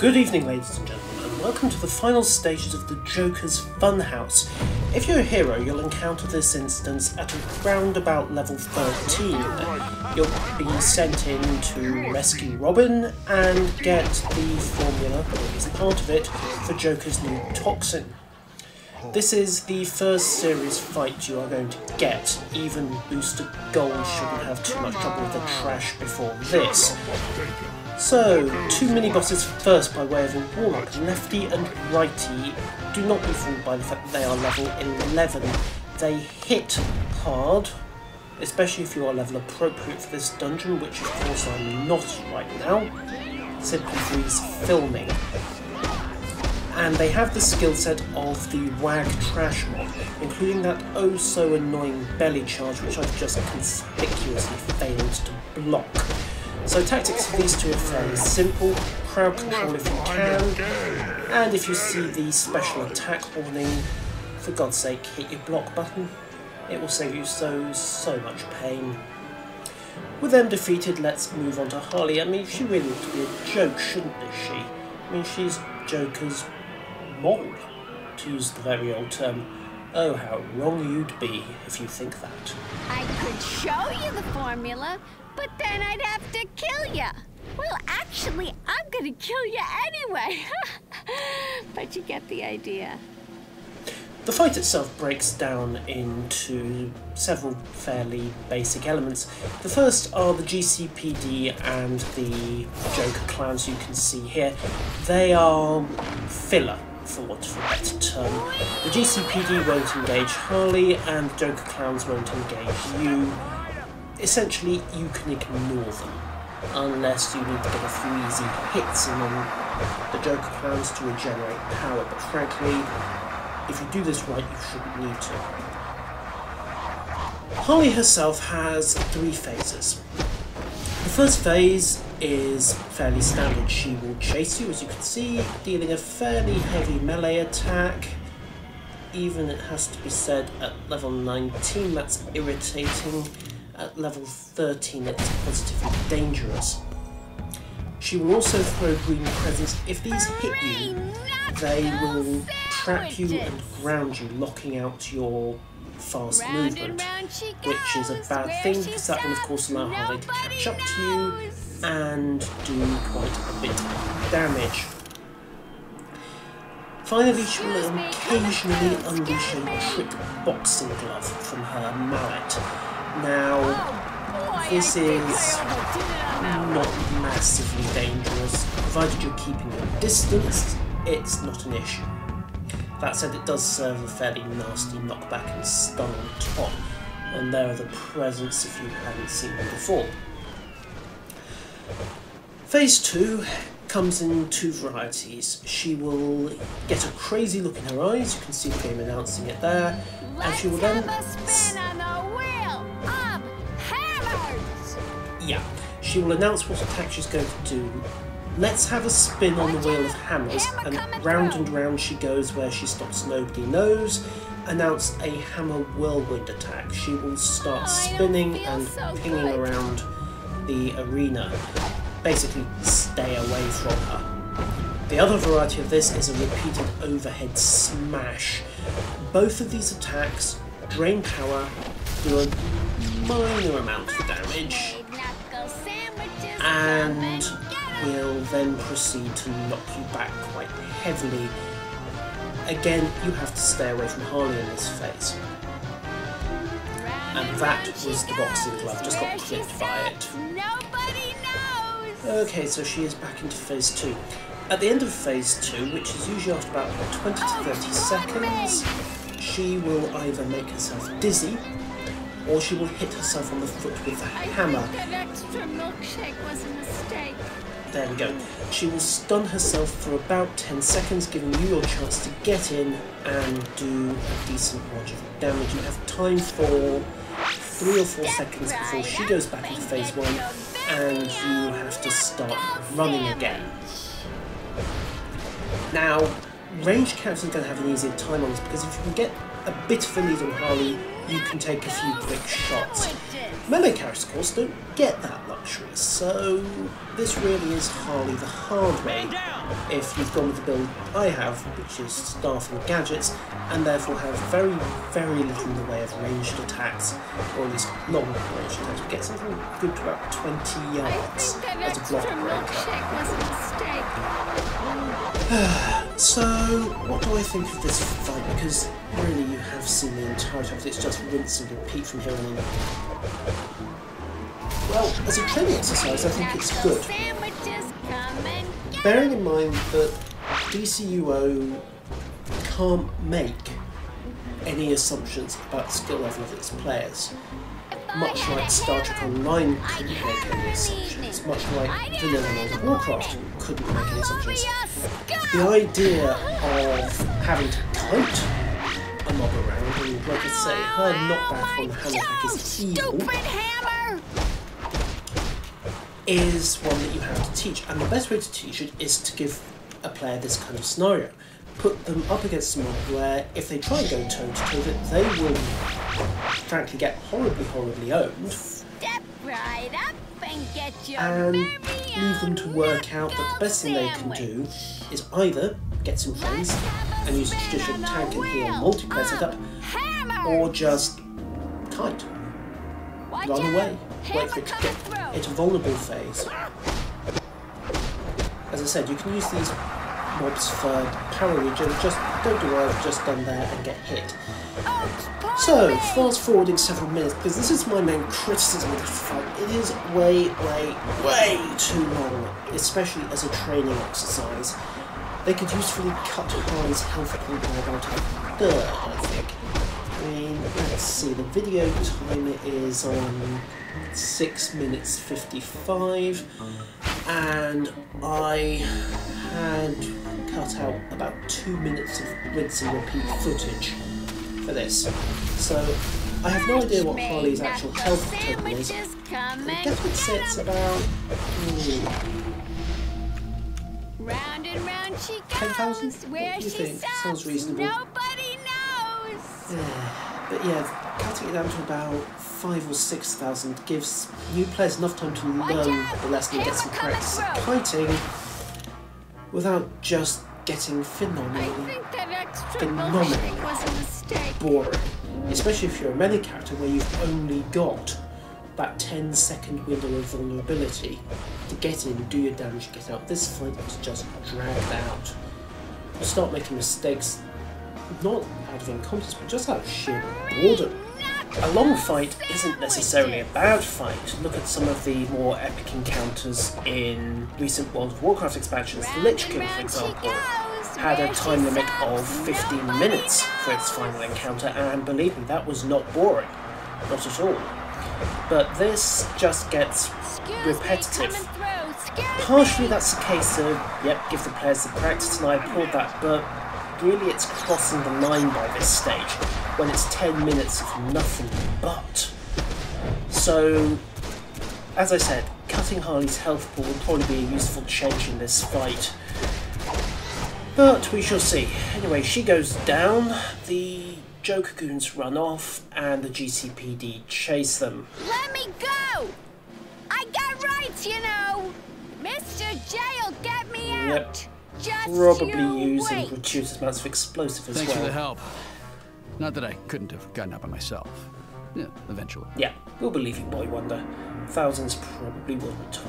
Good evening, ladies and gentlemen, and welcome to the final stages of the Joker's Funhouse. If you're a hero, you'll encounter this instance at around about level 13. You'll be sent in to rescue Robin and get the formula, or at least part of it, for Joker's new toxin. This is the first serious fight you are going to get. Even Booster Gold shouldn't have too much trouble with the trash before this. So, two mini-bosses first by way of a warlock. Lefty and Righty. Do not be fooled by the fact that they are level 11. They hit hard, especially if you are level appropriate for this dungeon, which of course I'm not right now, simply freeze filming. And they have the skill set of the WAG Trash mod, including that oh so annoying belly charge which I've just conspicuously failed to block. So tactics for these two are fairly simple: crowd control if you can, and if you see the special attack warning, for God's sake hit your block button. It will save you so much pain. With them defeated, let's move on to Harley. I mean, she really ought to be a joke, shouldn't she? I mean, she's Joker's mole, to use the very old term. Oh, how wrong you'd be if you think that. I could show you the formula, but then I'd have to kill you. Well, actually, I'm gonna kill you anyway. But you get the idea. The fight itself breaks down into several fairly basic elements. The first are the GCPD and the Joker clowns you can see here. They are filler, for want of a better term. The GCPD won't engage Harley and the Joker clowns won't engage you. Essentially, you can ignore them, unless you need to get a few easy hits in on the Joker clowns to regenerate power, but frankly, if you do this right, you shouldn't need to. Harley herself has three phases. The first phase is fairly standard. She will chase you, as you can see, dealing a fairly heavy melee attack. Even, it has to be said, at level 19, that's irritating. At level 13, it's positively dangerous. She will also throw green presents. If these hit you, they will trap you and ground you, locking out your fast movement, which is a bad thing because that will of course allow Harley to catch up to you and do quite a bit of damage. Finally, she will occasionally unleash a trick boxing glove from her mallet. Now, this is not massively dangerous. Provided you're keeping your distance, it's not an issue. That said, it does serve a fairly nasty knockback and stun on top, and there are the presents if you haven't seen them before. Phase 2 comes in two varieties. She will get a crazy look in her eyes, you can see the game announcing it there, and she will then... Yeah, she will announce what attack she's going to do. Let's have a spin on the wheel of hammers, and round she goes where she stops nobody knows. Announce a hammer whirlwind attack. She will start spinning and pinging around the arena. Basically, stay away from her. The other variety of this is a repeated overhead smash. Both of these attacks drain power, do a minor amount of damage, and will then proceed to knock you back quite heavily. Again, you have to stay away from Harley in this phase. And that was the boxing glove, just got clipped by it. Okay, so she is back into phase 2. At the end of phase 2, which is usually after about 20 to 30 seconds, she will either make herself dizzy, or she will hit herself on the foot with a hammer. That extra milkshake was a mistake. There we go. She will stun herself for about 10 seconds, giving you your chance to get in and do a decent margin of damage. You have time for 3 or 4 seconds before she goes back into phase 1, and you have to start running again. Now, ranged characters are going to have an easier time on this, because if you can get a bit of a lead on Harley, you can take a few quick shots. Melee characters, of course, don't get that luxury, so this really is Harley the hard way if you've gone with the build I have, which is staff and gadgets, and therefore have very, very little in the way of ranged attacks, or at least long ranged attacks. We get something good to about 20 yards as a block breaker. So, what do I think of this fight? Because really you have seen the entirety of it, it's just rinse and repeat from here on in. Well, as a training exercise, I think it's good. Bearing in mind that DCUO can't make any assumptions about the skill level of its players, much like Star Trek Online couldn't make any assumptions, much like Vanilla World of Warcraft couldn't make any assumptions. The idea of having to kite a mob around and, like I say, her knockback on the hammer hack is evil, is one that you have to teach, and the best way to teach it is to give a player this kind of scenario. Put them up against a mob where, if they try and go toe-to-toe, that they will frankly get horribly, horribly owned, Step right up and get your and leave them to work out that the best thing they can do is either get some friends and use a traditional tank and heal multiplayer setup, or just kite, run away, wait for it to get into a vulnerable phase. As I said, you can use these mobs for power regen, just don't do what I've just done there and get hit. So, fast forwarding several minutes, because this is my main criticism of this fight, it is way, way, way too long, especially as a training exercise. They could usefully cut Harley's health pool by about a third, I think. I mean, let's see, the video time is on 6 minutes 55, and I had cut out about 2 minutes of rinse and repeat footage for this. So I have no idea what Harley's actual health total is. I guess we'd say it's about round and round she goes. 10,000? What do you think? Sounds reasonable. Nobody knows. Yeah, but yeah, cutting it down to about 5,000 or 6,000 gives new players enough time to learn the lesson and get some practice at kiting without just getting phenomenally boring. Especially if you're a melee character where you've only got that 10-second window of vulnerability to get in, do your damage, get out. This fight is just dragged out. You start making mistakes, not out of incompetence, but just out of sheer boredom. A long fight isn't necessarily a bad fight. Look at some of the more epic encounters in recent World of Warcraft expansions. The Lich King, for example, had a time limit of 15 minutes for its final encounter, and believe me, that was not boring. Not at all. But this just gets repetitive. Partially that's a case of, yep, give the players the practice, and I applaud that, but really it's crossing the line by this stage, when it's 10 minutes of nothing but. So, as I said, cutting Harley's health pool will probably be a useful change in this fight. But we shall see. Anyway, she goes down, the Joker goons run off, and the GCPD chase them. Let me go! I got rights, you know! Mr. J'll get me out! Yep. Just Probably you using wait. gratuitous amounts of explosive as Thanks well. for the help. Not that I couldn't have gotten out by myself. Yeah, eventually. Yeah, we'll believe you, Boy Wonder. Thousands probably wouldn't.